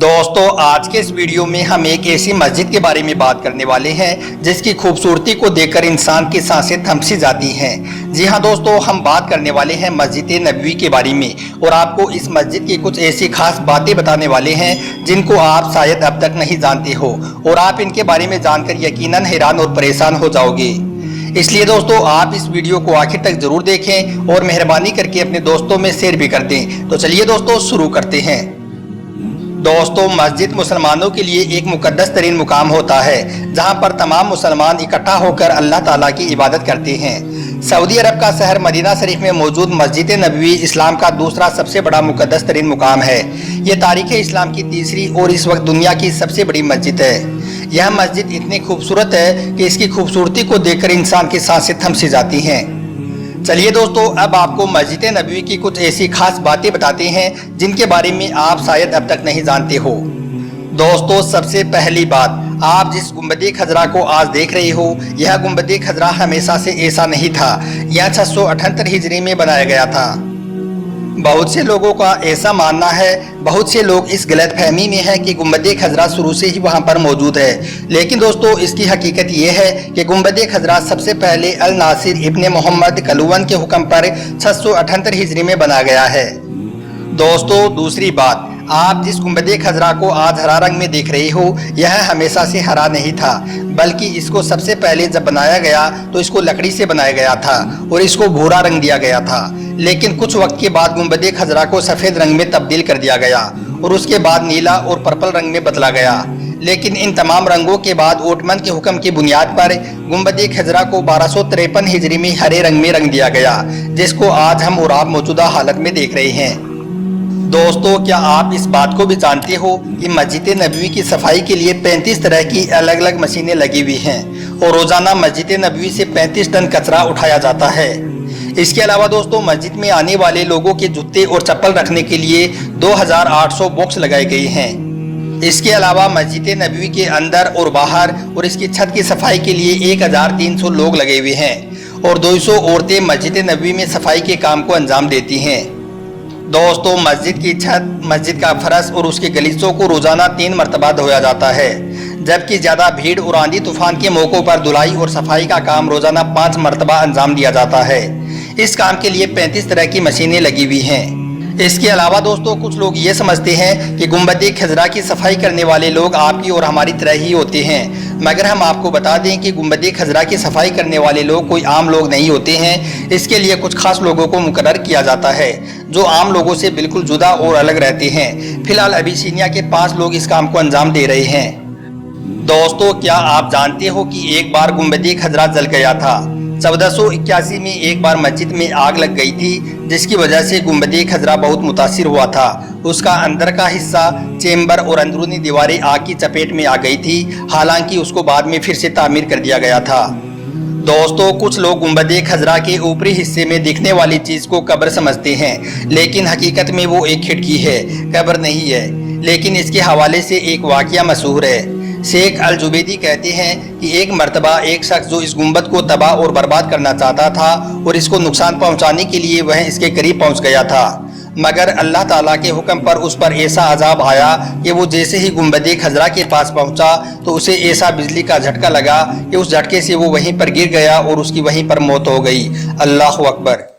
दोस्तों आज के इस वीडियो में हम एक ऐसी मस्जिद के बारे में बात करने वाले हैं जिसकी खूबसूरती को देखकर इंसान की सांसें थम सी जाती हैं। जी हां दोस्तों, हम बात करने वाले हैं मस्जिद नबवी के बारे में और आपको इस मस्जिद की कुछ ऐसी खास बातें बताने वाले हैं जिनको आप शायद अब तक नहीं जानते हो और आप इनके बारे में जानकर यकीनन हैरान और परेशान हो जाओगे। इसलिए दोस्तों आप इस वीडियो को आखिर तक जरूर देखें और मेहरबानी करके अपने दोस्तों में शेयर भी कर दें। तो चलिए दोस्तों शुरू करते हैं। दोस्तों मस्जिद मुसलमानों के लिए एक मुकद्दस तरीन मुकाम होता है जहां पर तमाम मुसलमान इकट्ठा होकर अल्लाह ताला की इबादत करते हैं। सऊदी अरब का शहर मदीना शरीफ में मौजूद मस्जिद नबवी इस्लाम का दूसरा सबसे बड़ा मुकद्दस तरीन मुकाम है। ये तारीख़ इस्लाम की तीसरी और इस वक्त दुनिया की सबसे बड़ी मस्जिद है। यह मस्जिद इतनी खूबसूरत है कि इसकी खूबसूरती को देखकर इंसान की सांसें थम सी जाती हैं। चलिए दोस्तों अब आपको मस्जिद नबवी की कुछ ऐसी खास बातें बताते हैं जिनके बारे में आप शायद अब तक नहीं जानते हो। दोस्तों सबसे पहली बात, आप जिस गुंबद खजरा को आज देख रहे हो यह गुंबद खजरा हमेशा से ऐसा नहीं था। यह 678 हिजरी में बनाया गया था। बहुत से लोगों का ऐसा मानना है, बहुत से लोग इस गलत फहमी में है कि गुंबद खजरा शुरू से ही वहां पर मौजूद है, लेकिन दोस्तों इसकी हकीकत ये है कि गुंबद खजरा सबसे पहले अल नासिर इब्ने मोहम्मद कलुवन के हुक्म पर 678 हिजरी में बनाया गया है। दोस्तों दूसरी बात, आप जिस गुंबद खजरा को आज हरा रंग में देख रहे हो यह हमेशा से हरा नहीं था, बल्कि इसको सबसे पहले जब बनाया गया तो इसको लकड़ी से बनाया गया था और इसको भूरा रंग दिया गया था। लेकिन कुछ वक्त के बाद गुंबद खजरा को सफ़ेद रंग में तब्दील कर दिया गया और उसके बाद नीला और पर्पल रंग में बदला गया। लेकिन इन तमाम रंगों के बाद ओटमन के हुक्म की बुनियाद पर गुंबद खजरा को 1253 हिजरी में हरे रंग में रंग दिया गया, जिसको आज हम और आप मौजूदा हालत में देख रहे हैं। दोस्तों क्या आप इस बात को भी जानते हो कि मस्जिद नबवी की सफाई के लिए 35 तरह की अलग अलग मशीनें लगी हुई हैं और रोजाना मस्जिद नबवी से 35 टन कचरा उठाया जाता है। इसके अलावा दोस्तों मस्जिद में आने वाले लोगों के जूते और चप्पल रखने के लिए 2800 बॉक्स लगाए गए हैं। इसके अलावा मस्जिद नबवी के अंदर और बाहर और इसकी छत की सफाई के लिए 1300 लोग लगे हुए हैं और 200 औरतें मस्जिद नबवी में सफाई के काम को अंजाम देती हैं। दोस्तों मस्जिद की छत, मस्जिद का फर्श और उसके गलीचों को रोजाना 3 मरतबा धोया जाता है, जबकि ज़्यादा भीड़ और आंधी तूफान के मौक़ों पर धुलाई और सफाई का काम रोजाना 5 मरतबा अंजाम दिया जाता है। इस काम के लिए 35 तरह की मशीनें लगी हुई हैं। इसके अलावा दोस्तों कुछ लोग ये समझते हैं कि गुंबद खजरा की सफाई करने वाले लोग आपकी और हमारी तरह ही होते हैं, मगर हम आपको बता दें कि गुंबद खजरा की सफाई करने वाले लोग कोई आम लोग नहीं होते हैं। इसके लिए कुछ खास लोगों को मुकर्रर किया जाता है जो आम लोगों से बिल्कुल जुदा और अलग रहते हैं। फिलहाल अबिसिनिया के 5 लोग इस काम को अंजाम दे रहे हैं। दोस्तों क्या आप जानते हो कि एक बार गुंबद खजरा जल गया था। 1481 में एक बार मस्जिद में आग लग गई थी, जिसकी वजह से गुंबद खजरा बहुत मुतासिर हुआ था। उसका अंदर का हिस्सा, चेम्बर और अंदरूनी दीवारें आग की चपेट में आ गई थी। हालांकि उसको बाद में फिर से तामीर कर दिया गया था। दोस्तों कुछ लोग गुंबद खजरा के ऊपरी हिस्से में दिखने वाली चीज़ को कब्र समझते हैं, लेकिन हकीकत में वो एक खिड़की है, कब्र नहीं है। लेकिन इसके हवाले से एक वाक़या मशहूर है। शेख अल जुबैदी कहते हैं कि एक मर्तबा एक शख्स जो इस गुंबद को तबाह और बर्बाद करना चाहता था और इसको नुकसान पहुंचाने के लिए वह इसके करीब पहुंच गया था, मगर अल्लाह ताला के हुक्म पर उस पर ऐसा अजाब आया कि वो जैसे ही गुंबद खजरा के पास पहुंचा तो उसे ऐसा बिजली का झटका लगा कि उस झटके से वो वहीं पर गिर गया और उसकी वहीं पर मौत हो गई। अल्लाह अकबर।